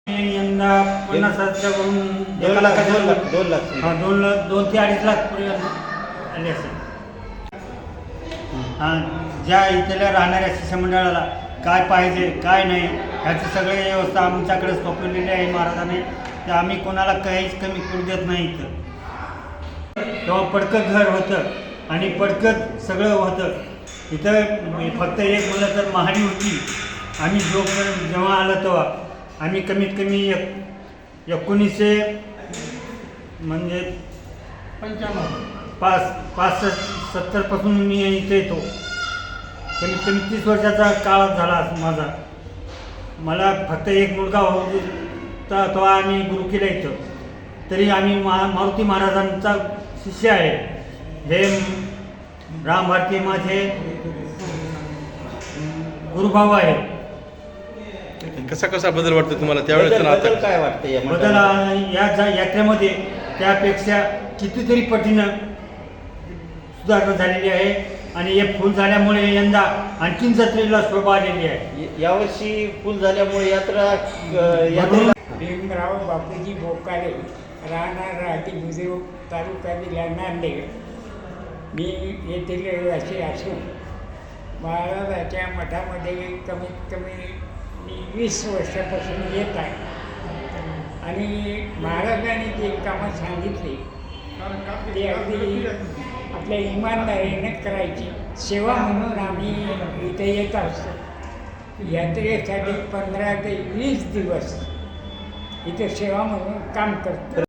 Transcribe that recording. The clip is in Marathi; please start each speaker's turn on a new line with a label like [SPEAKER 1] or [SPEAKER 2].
[SPEAKER 1] यंदा 50,000च्या वरून
[SPEAKER 2] 2 लाख 2 लाख
[SPEAKER 1] हा 2 ते 2.5 लाख आले असेल. ज्या इथल्या राहणाऱ्या शिष्यमंडळाला काय पाहिजे काय नाही ह्याची सगळी व्यवस्था आमच्याकडे सोपवलेली आहे महाराजांनी. ते आम्ही कोणाला काहीच कमी करू देत नाही. इथं तेव्हा पडकं घर होतं आणि पडकं सगळं होतं. इथं फक्त एक म्हणलं तर महाडी होती. आम्ही जेव्हा आलं तेव्हा आम्ही कमीत कमी 1900 म्हणजे 5-70 मी इथे येतो. कमीत कमी 30 वर्षाचा काळ झाला माझा. मला फक्त एक मुलगा होता तेव्हा आम्ही गुरु केला इथं. तरी आम्ही मारुती महाराजांचा शिष्य आहे. हे राम भारती माझे गुरुभाऊ आहे.
[SPEAKER 3] कसा बदल वाटतो तुम्हाला त्यावेळेस?
[SPEAKER 2] बदल काय वाटते?
[SPEAKER 1] बदल या यात्रेमध्ये त्यापेक्षा कितीतरी पटीनं सुधारणा झालेली आहे. आणि हे फुल झाल्यामुळे यंदा आणखीन जत्रेला शोभा आलेली आहे.
[SPEAKER 2] यावर्षी फुल झाल्यामुळे यात्रा
[SPEAKER 4] भीमराव बापूजी बोकारे, राहणार राहती बुद्रुक, तालुका जिल्हा नांदेड. मी येथील रहिवासी असून महाराजाच्या मठामध्ये कमीत कमी मी 20 वर्षापासून येत आहे. आणि महाराजांनी जे कामं सांगितली ते अगदी आपल्या इमानदारीने करायची. सेवा म्हणून आम्ही इथे येत असतो. यात्रेसाठी 15 ते 20 दिवस इथे सेवा म्हणून काम करतो.